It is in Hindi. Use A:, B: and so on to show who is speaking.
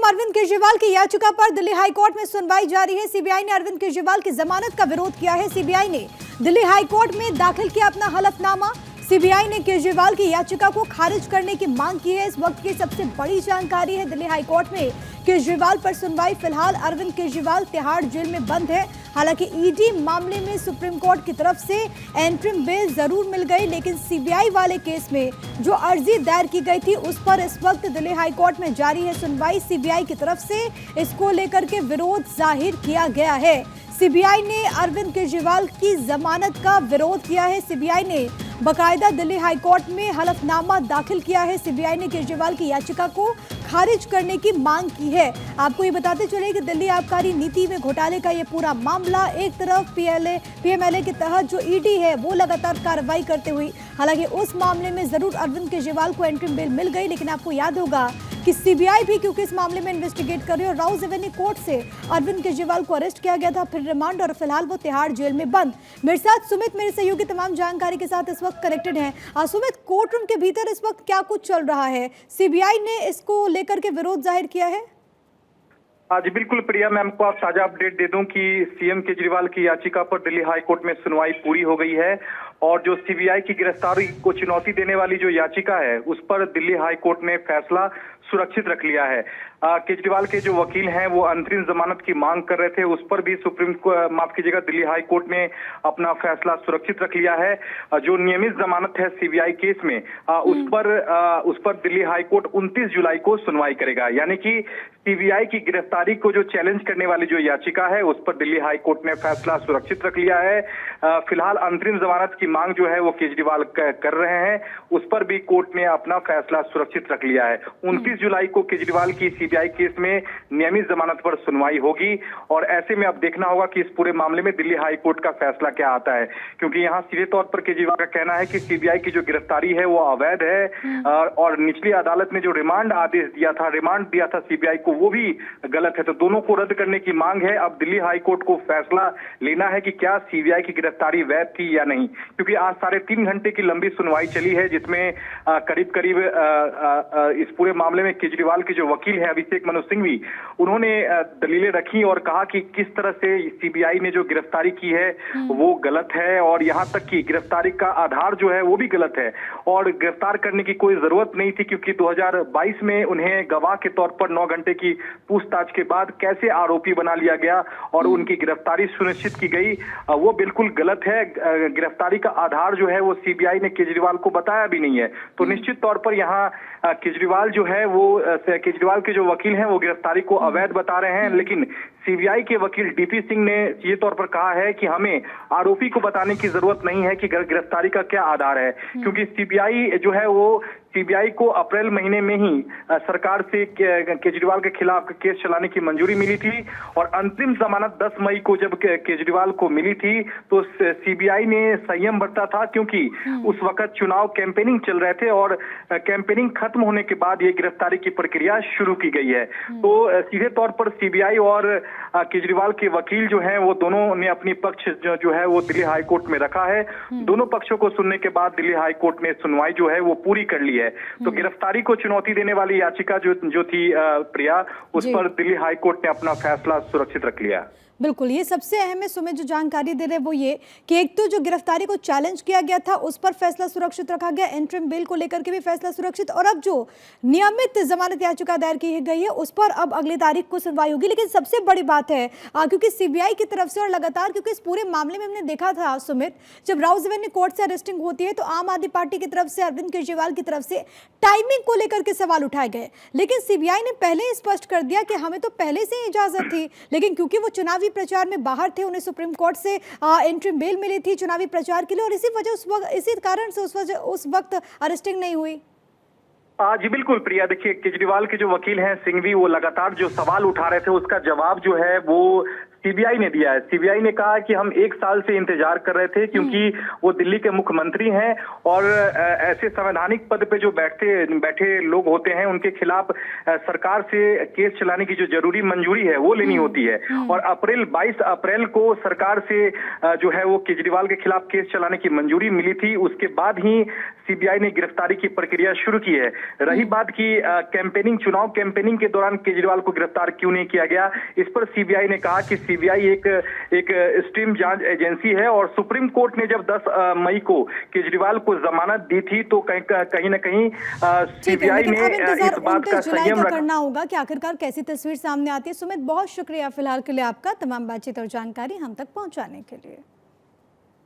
A: अरविंद केजरीवाल की याचिका पर दिल्ली हाईकोर्ट में सुनवाई जारी है। सीबीआई ने अरविंद केजरीवाल की जमानत का विरोध किया है। सीबीआई ने दिल्ली हाईकोर्ट में दाखिल किया अपना हलफनामा। सीबीआई ने केजरीवाल की याचिका को खारिज करने की मांग की है। इस वक्त की सबसे बड़ी जानकारी है, दिल्ली हाईकोर्ट में केजरीवाल पर सुनवाई। फिलहाल अरविंद केजरीवाल तिहाड़ जेल में बंद है। हालांकि ईडी मामले में सुप्रीम कोर्ट की तरफ से एंटरिम बेल जरूर मिल गई, लेकिन सीबीआई वाले केस में जो अर्जी दायर की गई थी उस पर इस वक्त दिल्ली हाईकोर्ट में जारी है सुनवाई। सीबीआई की तरफ से इसको लेकर के विरोध जाहिर किया गया है। सीबीआई ने अरविंद केजरीवाल की जमानत का विरोध किया है। सीबीआई ने बकायदा दिल्ली हाईकोर्ट में हलफनामा दाखिल किया है। सीबीआई ने केजरीवाल की याचिका को खारिज करने की मांग की है। आपको ये बताते चले कि दिल्ली आबकारी नीति में घोटाले का ये पूरा मामला, एक तरफ पीएमएलए के तहत जो ईडी है वो लगातार कार्रवाई करते हुए, हालांकि उस मामले में जरूर अरविंद केजरीवाल को एंटरिम बेल मिल गई, लेकिन आपको याद होगा कि सीबीआई भी क्योंकि इस मामले में इन्वेस्टिगेट कर रही है और राउज एवेन्यू कोर्ट से अरविंद केजरीवाल को अरेस्ट किया गया था, फिर रिमांड, और फिलहाल वो तिहाड़ जेल में बंद। मेरे साथ सुमित, मेरे सहयोगी, तमाम जानकारी के साथ इस वक्त कनेक्टेड हैं। सुमित, कोर्ट रूम के भीतर इस वक्त क्या कुछ चल रहा है? सीबीआई ने इसको लेकर के विरोध जाहिर किया है।
B: जी बिल्कुल प्रिया, मैं आपको ताजा अपडेट दे दूं कि सीएम केजरीवाल की याचिका पर दिल्ली हाईकोर्ट में सुनवाई पूरी हो गई है और जो सीबीआई की गिरफ्तारी को चुनौती देने वाली जो याचिका है उस पर दिल्ली हाईकोर्ट ने फैसला सुरक्षित रख लिया है। केजरीवाल के जो वकील हैं वो अंतरिम जमानत की मांग कर रहे थे, उस पर भी दिल्ली हाई कोर्ट ने अपना फैसला सुरक्षित रख लिया है। जो नियमित जमानत है सीबीआई केस में उस पर दिल्ली हाई कोर्ट 29 जुलाई को सुनवाई करेगा। यानी कि सीबीआई की गिरफ्तारी को जो चैलेंज करने वाली जो याचिका है उस पर दिल्ली हाई कोर्ट ने फैसला सुरक्षित रख लिया है। फिलहाल अंतरिम जमानत की मांग जो है वो केजरीवाल कर रहे हैं, उस पर भी कोर्ट ने अपना फैसला सुरक्षित रख लिया है। 29 जुलाई को केजरीवाल की सीबीआई केस में नियमित जमानत पर सुनवाई होगी और ऐसे में अब देखना होगा कि इस पूरे मामले में दिल्ली हाई कोर्ट का फैसला क्या आता है, क्योंकि यहाँ सीधे तौर पर केजरीवाल का कहना है कि सीबीआई की जो गिरफ्तारी है वो अवैध है और निचली अदालत ने जो रिमांड दिया था सीबीआई को वो भी गलत है। तो दोनों को रद्द करने की मांग है। अब दिल्ली हाई कोर्ट को फैसला लेना है कि क्या सीबीआई की गिरफ्तारी वैध थी या नहीं, क्योंकि आज 3.5 घंटे की लंबी सुनवाई चली है जिसमें करीब इस पूरे मामले में केजरीवाल के जो वकील है अभिषेक मनु सिंघवी, उन्होंने दलीलें रखी और कहा कि किस तरह से सीबीआई ने जो गिरफ्तारी की है वो गलत है और यहां तक कि गिरफ्तारी का आधार जो है वो भी गलत है और गिरफ्तार करने की कोई जरूरत नहीं थी, क्योंकि 2022 में उन्हें गवाह के तौर पर 9 घंटे की पूछताछ के बाद कैसे आरोपी बना लिया गया और उनकी गिरफ्तारी सुनिश्चित की गई, वो बिल्कुल गलत है। गिरफ्तारी का आधार जो है वो सीबीआई ने केजरीवाल को बताया भी नहीं है। तो निश्चित तौर पर यहाँ केजरीवाल के जो वकील हैं वो गिरफ्तारी को अवैध बता रहे हैं, लेकिन सीबीआई के वकील डीपी सिंह ने ये तौर पर कहा है कि हमें आरोपी को बताने की जरूरत नहीं है कि गिरफ्तारी का क्या आधार है, क्योंकि सीबीआई जो है वो सीबीआई को अप्रैल महीने में ही सरकार से केजरीवाल के खिलाफ केस चलाने की मंजूरी मिली थी और अंतिम जमानत 10 मई को जब केजरीवाल को मिली थी तो सीबीआई ने संयम बरता था, क्योंकि उस वक्त चुनाव कैंपेनिंग चल रहे थे और कैंपेनिंग खत्म होने के बाद ये गिरफ्तारी की प्रक्रिया शुरू की गई है। तो सीधे तौर पर सीबीआई और केजरीवाल के वकील जो हैं वो दोनों ने अपनी पक्ष जो है वो दिल्ली हाई कोर्ट में रखा है। दोनों पक्षों को सुनने के बाद दिल्ली हाई कोर्ट ने सुनवाई जो है वो पूरी कर ली है। तो गिरफ्तारी को चुनौती देने वाली याचिका जो थी प्रिया, उस पर दिल्ली हाई कोर्ट ने अपना फैसला सुरक्षित रख लिया।
A: बिल्कुल, ये सबसे अहम है सुमित, जो जानकारी दे रहे वो ये कि एक तो जो गिरफ्तारी को चैलेंज किया गया था उस पर फैसला सुरक्षित रखा गया, एंटरिम बेल को लेकर के भी फैसला सुरक्षित, और अब जो नियमित जमानत याचिका दायर की गई है उस पर अब अगली तारीख को सुनवाई होगी। लेकिन सबसे बड़ी बात है क्योंकि सीबीआई की तरफ से और लगातार, क्योंकि इस पूरे मामले में हमने देखा था सुमित, जब राउज एवेन्यू कोर्ट से अरेस्टिंग होती है तो आम आदमी पार्टी की तरफ से, अरविंद केजरीवाल की तरफ से टाइमिंग को लेकर के सवाल उठाए गए, लेकिन सीबीआई ने पहले ही स्पष्ट कर दिया कि हमें तो पहले से ही इजाजत थी, लेकिन क्योंकि वो चुनावी प्रचार में बाहर थे, उन्हें सुप्रीम कोर्ट से एंट्रिम बेल मिली थी चुनावी प्रचार के लिए और इसी कारण से उस वक्त अरेस्टिंग नहीं हुई।
B: जी बिल्कुल प्रिया, देखिए केजरीवाल के जो वकील हैं सिंघवी, वो लगातार जो सवाल उठा रहे थे उसका जवाब जो है वो सीबीआई ने दिया है। सीबीआई ने कहा कि हम 1 साल से इंतजार कर रहे थे, क्योंकि वो दिल्ली के मुख्यमंत्री हैं और ऐसे संवैधानिक पद पे जो बैठे लोग होते हैं, उनके खिलाफ सरकार से केस चलाने की जो जरूरी मंजूरी है वो लेनी होती है। और 22 अप्रैल को सरकार से जो है वो केजरीवाल के खिलाफ केस चलाने की मंजूरी मिली थी। उसके बाद ही सीबीआई ने गिरफ्तारी की प्रक्रिया शुरू की है। रही बात की चुनाव कैंपेनिंग के दौरान केजरीवाल को गिरफ्तार क्यों नहीं किया गया, इस पर सीबीआई ने कहा कि सीबीआई एक स्ट्रीम जांच एजेंसी है और सुप्रीम कोर्ट ने जब 10 मई को केजरीवाल को जमानत दी थी तो कहीं ना कहीं सीबीआई ने इस बात का संयम
A: करना होगा कि आखिरकार कैसी तस्वीर सामने आती है। सुमित, बहुत शुक्रिया फिलहाल के लिए आपका तमाम बातचीत और जानकारी हम तक पहुंचाने के लिए।